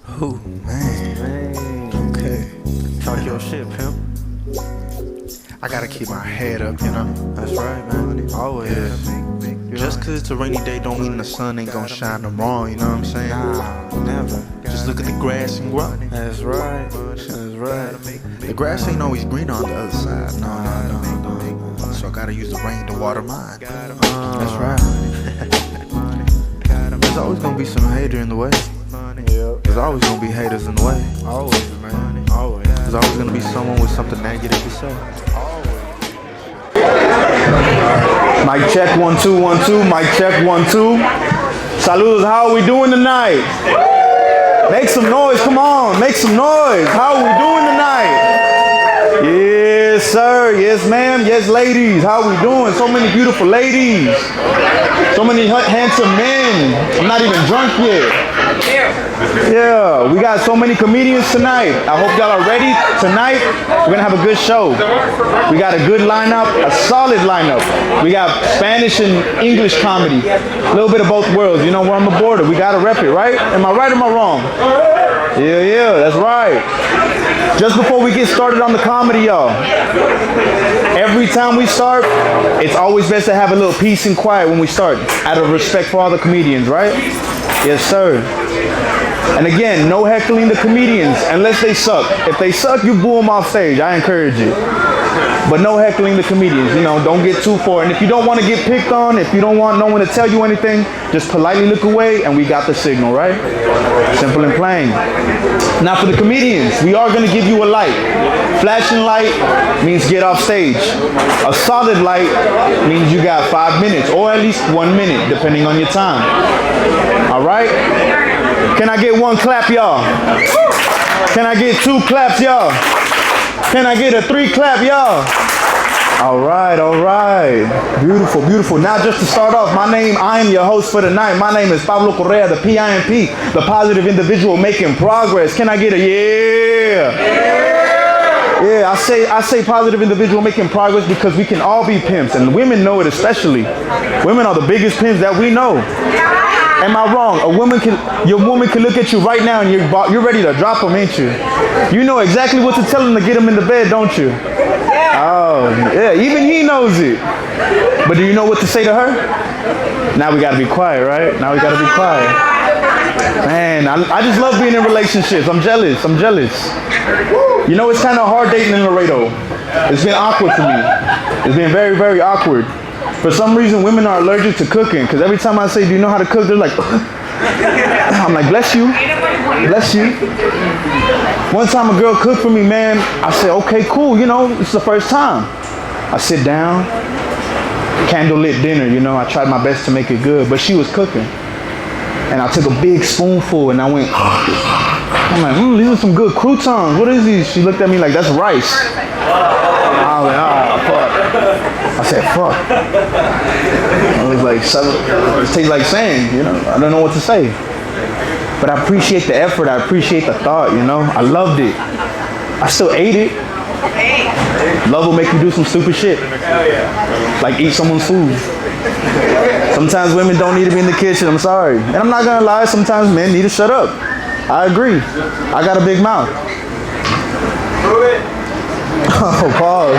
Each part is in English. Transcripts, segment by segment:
Oh, man. Okay. Talk your shit, pimp. I gotta keep my head up, you know? That's right, man. Always. Yeah. Just cause it's a rainy day don't mean the sun ain't gonna shine tomorrow, you know what I'm saying? Nah, never. Just look at the grass and grow. That's right. That's right. The grass ain't always green on the other side. No. So I gotta use the rain to water mine. That's right. There's always gonna be some hater in the way. There's always gonna be haters in the way. Always, man. Always. There's always gonna be someone with something negative to say. Mic check 1 2 1 2. Mic check 1 2. Saludos. How are we doing tonight? Make some noise. Come on. Make some noise. How are we doing tonight? Yes, sir. Yes, ma'am. Yes, ladies. How are we doing? So many beautiful ladies. So many handsome men. I'm not even drunk yet. Yeah, we got so many comedians tonight. I hope y'all are ready. Tonight, we're gonna have a good show. We got a good lineup, a solid lineup. We got Spanish and English comedy. A little bit of both worlds. You know, we're on the border. We gotta rep it, right? Am I right or am I wrong? Yeah, that's right. Just before we get started on the comedy, y'all, every time we start, it's always best to have a little peace and quiet when we start, out of respect for all the comedians, right? Yes, sir. And again, no heckling the comedians unless they suck. If they suck, you boo them off stage. I encourage you. But no heckling the comedians. You know, don't get too far. And if you don't want to get picked on, if you don't want no one to tell you anything, just politely look away and we got the signal, right? Simple and plain. Now for the comedians, we are going to give you a light. Flashing light means get off stage. A solid light means you got 5 minutes or at least 1 minute, depending on your time. All right? Can I get one clap, y'all? Can I get 2 claps, y'all? Can I get a 3 clap, y'all? All right. Beautiful. Now just to start off, I am your host for the night. My name is Pablo Correa, the P.I.M.P, the positive individual making progress. Can I get a yeah? Yeah, I say positive individual making progress because we can all be pimps, and women know it especially. Women are the biggest pimps that we know. Am I wrong? Your woman can look at you right now and you're ready to drop them, ain't you? You know exactly what to tell them to get them in the bed, don't you? Oh, yeah, even he knows it. But do you know what to say to her? Now we gotta be quiet, right? Man, I just love being in relationships. I'm jealous. You know, it's kind of hard dating in Laredo. It's been awkward for me. It's been very, very awkward. For some reason, women are allergic to cooking, because every time I say, do you know how to cook? They're like, I'm like, bless you. One time a girl cooked for me, man. I said, okay, cool, you know, it's the first time. I sit down, candlelit dinner, you know, I tried my best to make it good, but she was cooking. And I took a big spoonful and I went, I'm like, these are some good croutons. What is these? She looked at me like, that's rice. I was like, fuck. I said, fuck. I was like, it tastes like sand, you know. I don't know what to say. But I appreciate the effort. I appreciate the thought, you know. I loved it. I still ate it. Love will make you do some stupid shit. Like eat someone's food. Sometimes women don't need to be in the kitchen. I'm sorry. And I'm not going to lie. Sometimes men need to shut up. I agree. I got a big mouth. Prove it. Oh, pause.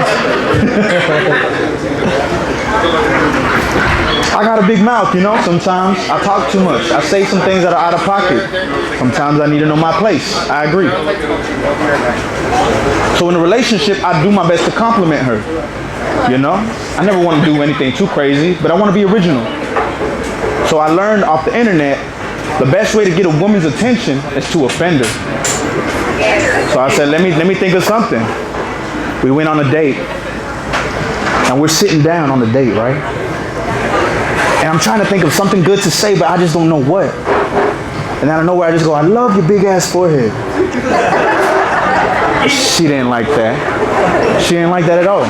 I got a big mouth, you know. Sometimes I talk too much. I say some things that are out of pocket. Sometimes I need to know my place. I agree. So in a relationship, I do my best to compliment her. You know, I never want to do anything too crazy, but I want to be original. So I learned off the internet, the best way to get a woman's attention is to offend her. So I said, let me think of something. We went on a date, and we're sitting down on the date, right? And I'm trying to think of something good to say, but I just don't know what. And out of nowhere, I just go, I love your big ass forehead. She didn't like that. She didn't like that at all.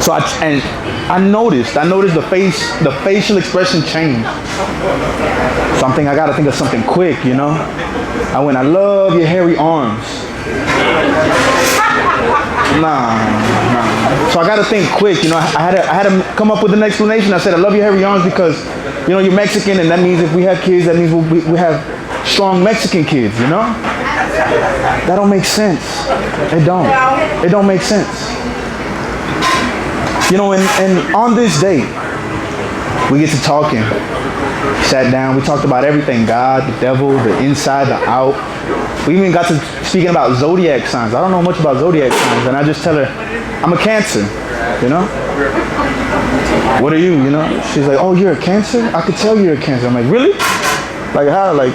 So I noticed the facial expression changed. So I'm thinking, I gotta think of something quick, you know? I went, I love your hairy arms. Nah. So I gotta think quick, you know. I had to come up with an explanation. I said, I love your hairy arms because, you know, you're Mexican, and that means if we have kids, that means we have strong Mexican kids, you know? That don't make sense. It don't. It don't make sense. You know, and on this day, we get to talking. Sat down, we talked about everything, God, the devil, the inside, the out. We even got to speaking about zodiac signs. I don't know much about zodiac signs, and I just tell her, I'm a Cancer, you know? What are you, you know? She's like, oh, you're a Cancer? I could tell you're a Cancer. I'm like, really? Like how? Like,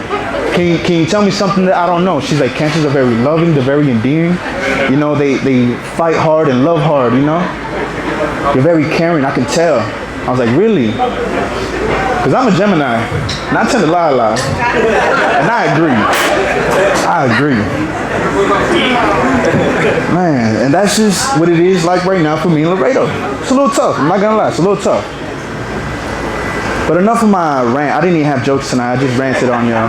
can you tell me something that I don't know? She's like, Cancers are very loving, they're very endearing. You know, they fight hard and love hard, you know? You're very caring, I can tell. I was like, really? Because I'm a Gemini, and I tend to lie a lot. And I agree. Man, and that's just what it is like right now for me in Laredo. It's a little tough, I'm not gonna lie, it's a little tough. But enough of my rant. I didn't even have jokes tonight, I just ranted on y'all.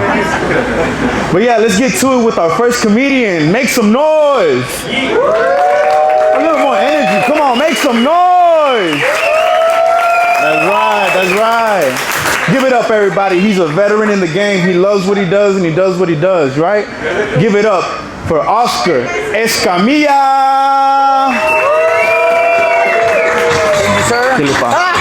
But yeah, let's get to it with our first comedian. Make some noise. A little more energy, come on, make some noise. That's right. Give it up, everybody. He's a veteran in the game. He loves what he does, and he does what he does, right? Give it up for Oscar Escamilla. Thank you, sir.